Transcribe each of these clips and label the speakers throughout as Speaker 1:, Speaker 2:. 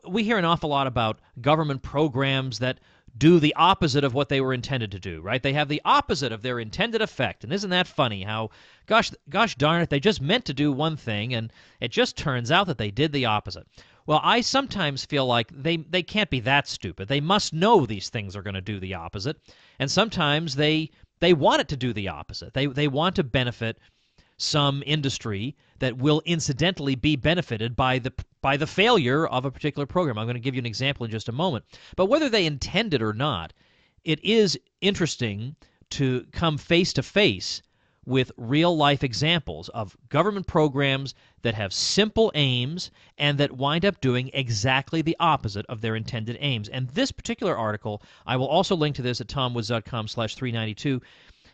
Speaker 1: We hear an awful lot about government programs that do the opposite of what they were intended to do, right? They have the opposite of their intended effect. And isn't that funny how, gosh darn it, they just meant to do one thing, and it just turns out that they did the opposite. Well, I sometimes feel like they can't be that stupid. They must know these things are going to do the opposite. And sometimes they want it to do the opposite. They want to benefit some industry that will incidentally be benefited by the failure of a particular program. I'm going to give you an example in just a moment. But whether they intend it or not, it is interesting to come face to face with real-life examples of government programs that have simple aims and that wind up doing exactly the opposite of their intended aims. And this particular article, I will also link to this at tomwoods.com/392.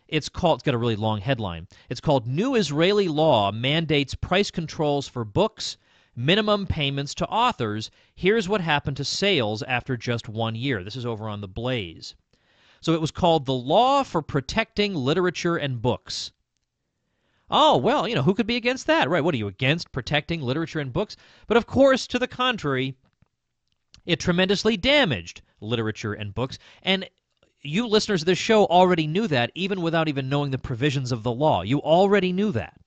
Speaker 1: It's got a really long headline. It's called New Israeli Law Mandates Price Controls for Books, Minimum Payments to Authors. Here's what happened to sales after just 1 year. This is over on The Blaze. So it was called the Law for Protecting Literature and Books. Oh, well, who could be against that? Right, what are you, against protecting literature and books? But of course, to the contrary, it tremendously damaged literature and books. And you listeners of this show already knew that, even without even knowing the provisions of the law. You already knew that.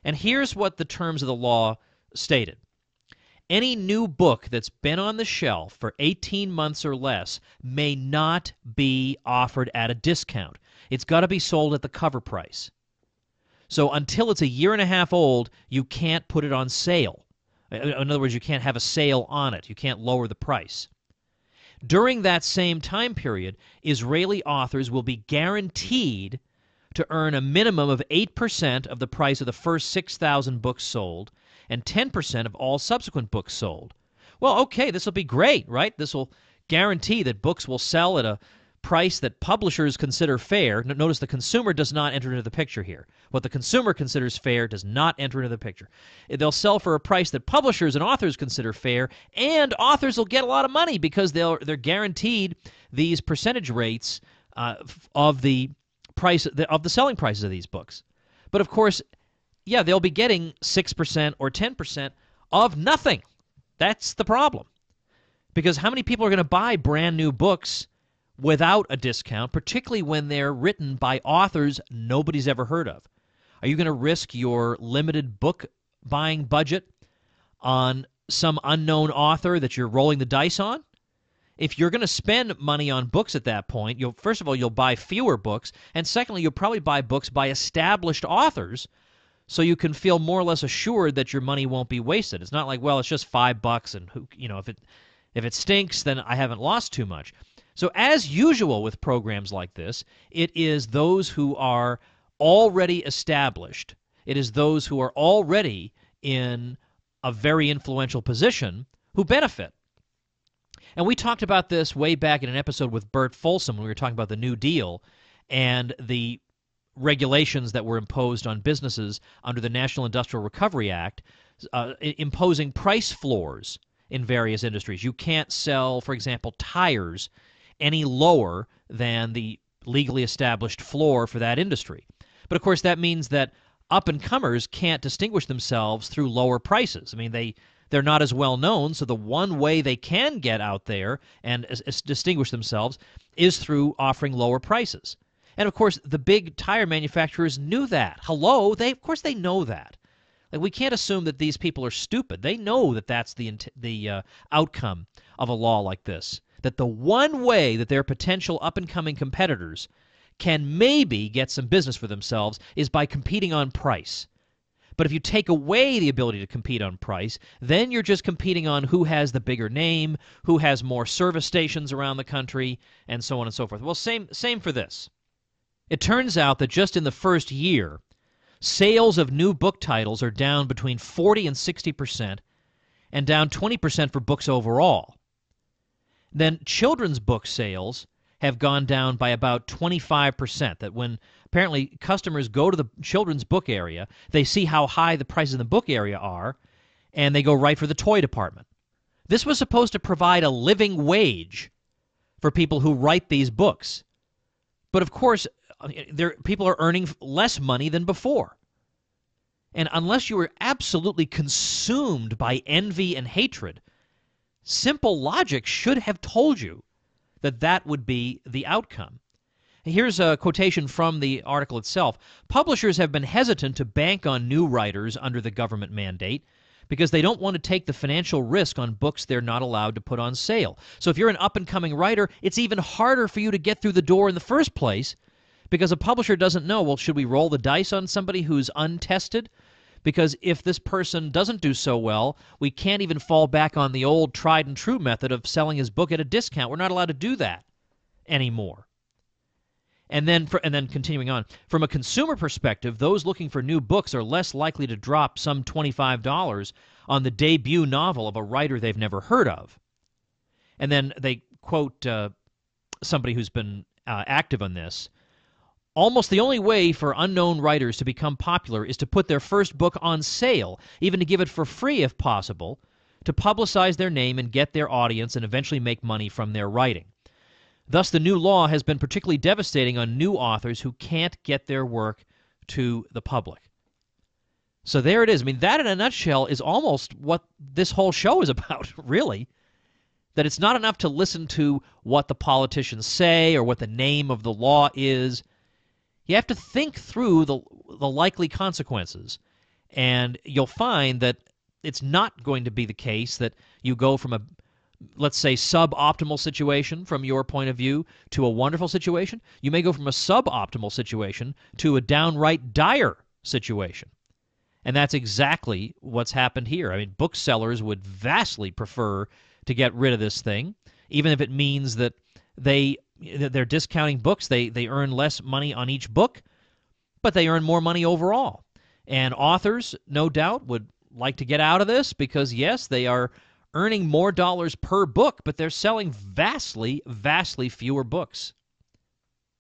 Speaker 1: And here's what the terms of the law stated. Any new book that's been on the shelf for 18 months or less may not be offered at a discount. It's got to be sold at the cover price. So until it's a year and a half old, you can't put it on sale. In other words, you can't have a sale on it. You can't lower the price. During that same time period, Israeli authors will be guaranteed to earn a minimum of 8% of the price of the first 6,000 books sold and 10% of all subsequent books sold. Well, okay, this will be great, right? This will guarantee that books will sell at a price that publishers consider fair. Notice the consumer does not enter into the picture here. What the consumer considers fair does not enter into the picture. They'll sell for a price that publishers and authors consider fair, and authors will get a lot of money because they're guaranteed these percentage rates of the price of the selling prices of these books. But of course, yeah, they'll be getting 6% or 10% of nothing. That's the problem. Because how many people are going to buy brand new books without a discount, particularly when they're written by authors nobody's ever heard of? Are you going to risk your limited book buying budget on some unknown author that you're rolling the dice on? If you're going to spend money on books at that point, first of all, you'll buy fewer books, and secondly, you'll probably buy books by established authors so you can feel more or less assured that your money won't be wasted. It's not like, well, it's just $5 and if it stinks, then I haven't lost too much. So as usual with programs like this, it is those who are already established, it is those who are already in a very influential position who benefit. And we talked about this way back in an episode with Bert Folsom when we were talking about the New Deal and the regulations that were imposed on businesses under the National Industrial Recovery Act, imposing price floors in various industries. You can't sell, for example, tires any lower than the legally established floor for that industry. But of course, that means that up-and-comers can't distinguish themselves through lower prices. I mean, they're not as well known, so the one way they can get out there and distinguish themselves is through offering lower prices. And of course, the big tire manufacturers knew that. Hello, of course they know that. Like, we can't assume that these people are stupid. They know that that's the outcome of a law like this. That the one way that their potential up-and-coming competitors can maybe get some business for themselves is by competing on price. But if you take away the ability to compete on price, then you're just competing on who has the bigger name, who has more service stations around the country, and so on and so forth. Well, same for this. It turns out that just in the first year, sales of new book titles are down between 40 and 60%, and down 20% for books overall. Then children's book sales have gone down by about 25%. That when apparently customers go to the children's book area, they see how high the prices in the book area are, and they go right for the toy department. This was supposed to provide a living wage for people who write these books. But of course, people are earning less money than before. And unless you are absolutely consumed by envy and hatred, Simple logic should have told you that that would be the outcome. Here's a quotation from the article itself. Publishers have been hesitant to bank on new writers under the government mandate because they don't want to take the financial risk on books they're not allowed to put on sale. So if you're an up-and-coming writer, it's even harder for you to get through the door in the first place because a publisher doesn't know, well, should we roll the dice on somebody who's untested? Because if this person doesn't do so well, we can't even fall back on the old tried-and-true method of selling his book at a discount. We're not allowed to do that anymore. And then continuing on, from a consumer perspective, those looking for new books are less likely to drop some $25 on the debut novel of a writer they've never heard of. And then they quote somebody who's been active on this. Almost the only way for unknown writers to become popular is to put their first book on sale, even to give it for free if possible, to publicize their name and get their audience and eventually make money from their writing. Thus, the new law has been particularly devastating on new authors who can't get their work to the public. So there it is. I mean, that in a nutshell is almost what this whole show is about, really. That it's not enough to listen to what the politicians say or what the name of the law is. You have to think through the likely consequences. And you'll find that it's not going to be the case that you go from a, let's say, suboptimal situation from your point of view to a wonderful situation. You may go from a suboptimal situation to a downright dire situation. And that's exactly what's happened here. I mean, booksellers would vastly prefer to get rid of this thing, even if it means that they're discounting books. They earn less money on each book, but they earn more money overall. And authors, no doubt, would like to get out of this because, yes, they are earning more dollars per book, but they're selling vastly, vastly fewer books.